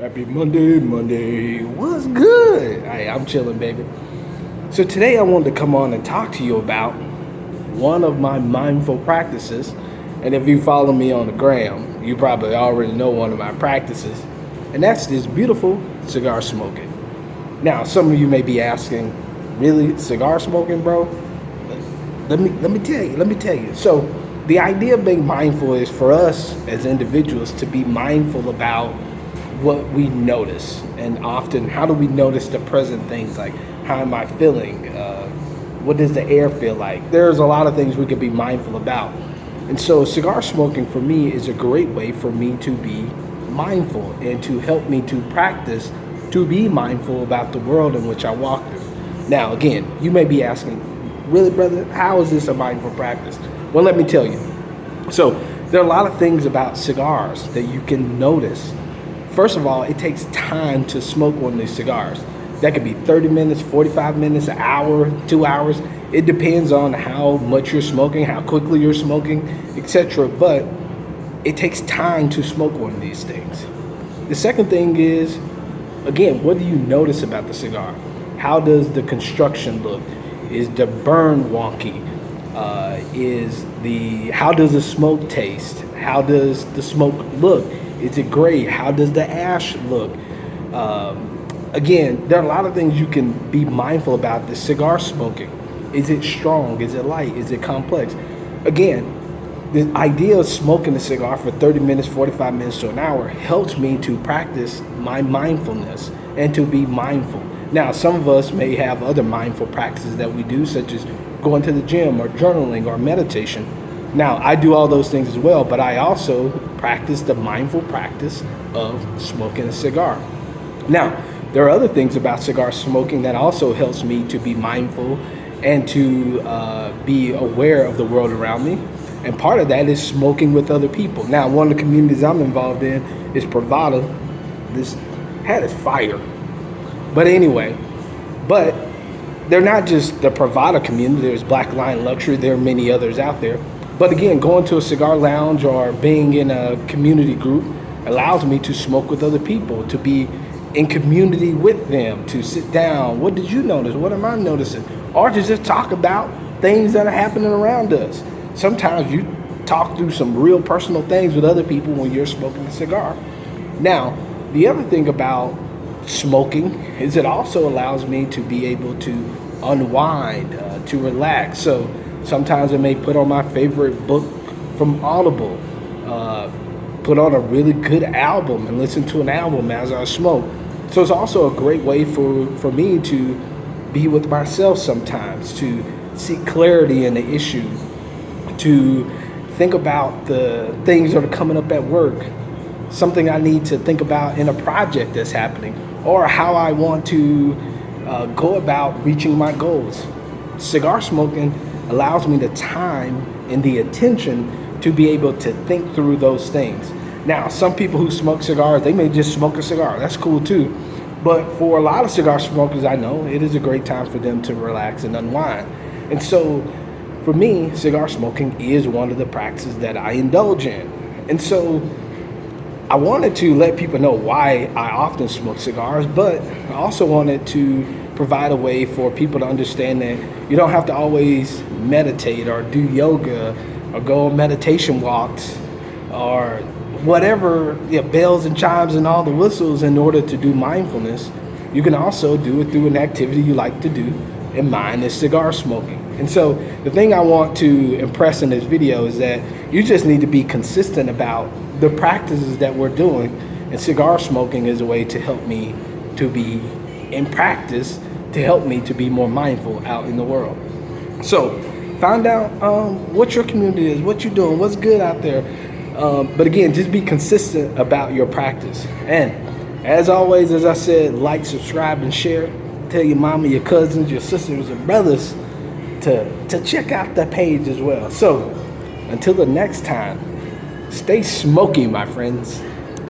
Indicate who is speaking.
Speaker 1: Happy Monday. What's good? Hey, I'm chilling, baby. So today I wanted to come on and talk to you about one of my mindful practices. And if you follow me on the gram, you probably already know one of my practices. And that's this beautiful cigar smoking. Now, some of you may be asking, really, cigar smoking, bro? Let me tell you. So the idea of being mindful is for us as individuals to be mindful about what we notice, and often how do we notice the present things, like how am I feeling, what does the air feel like. There's a lot of things we could be mindful about, and so cigar smoking for me is a great way for me to be mindful and to help me to practice to be mindful about the world in which I walk through. Now again, you may be asking, really, brother, how is this a mindful practice? Well, let me tell you. So there are a lot of things about cigars that you can notice. First of all, it takes time to smoke one of these cigars. That could be 30 minutes, 45 minutes, an hour, 2 hours. It depends on how much you're smoking, how quickly you're smoking, etc. But it takes time to smoke one of these things. The second thing is, again, what do you notice about the cigar? How does the construction look? Is the burn wonky? How does the smoke taste? How does the smoke look? Is it gray? How does the ash look? Again, there are a lot of things you can be mindful about the cigar smoking. Is it strong? Is it light? Is it complex? Again, the idea of smoking a cigar for 30 minutes, 45 minutes to an hour helps me to practice my mindfulness and to be mindful. Now, some of us may have other mindful practices that we do, such as going to the gym or journaling or meditation. Now, I do all those things as well, but I also practice the mindful practice of smoking a cigar. Now, there are other things about cigar smoking that also helps me to be mindful and to be aware of the world around me. And part of that is smoking with other people. Now, one of the communities I'm involved in is Pravada. This hat is fire. But anyway, they're not just the Pravada community. There's Black Line Luxury. There are many others out there. But again, going to a cigar lounge or being in a community group allows me to smoke with other people, to be in community with them, to sit down. What did you notice? What am I noticing? Or to just talk about things that are happening around us. Sometimes you talk through some real personal things with other people when you're smoking a cigar. Now, the other thing about smoking is it also allows me to be able to unwind, to relax. So sometimes I may put on my favorite book from Audible, put on a really good album and listen to an album as I smoke. So it's also a great way for me to be with myself sometimes, to seek clarity in the issue, to think about the things that are coming up at work, something I need to think about in a project that's happening, or how I want to go about reaching my goals. Cigar smoking allows me the time and the attention to be able to think through those things. Now, some people who smoke cigars, they may just smoke a cigar. That's cool too. But for a lot of cigar smokers I know, it is a great time for them to relax and unwind. And so for me, cigar smoking is one of the practices that I indulge in. And so I wanted to let people know why I often smoke cigars, but I also wanted to provide a way for people to understand that you don't have to always meditate or do yoga or go on meditation walks or whatever, bells and chimes and all the whistles in order to do mindfulness. You can also do it through an activity you like to do, and mine is cigar smoking. And so the thing I want to impress in this video is that you just need to be consistent about the practices that we're doing, and cigar smoking is a way to help me to be in practice, to help me to be more mindful out in the world. So find out what your community is, what you're doing, what's good out there. But again, just be consistent about your practice. And as always, as I said, like, subscribe, and share. Tell your mama, your cousins, your sisters, and brothers to check out the page as well. So until the next time, stay smoky, my friends.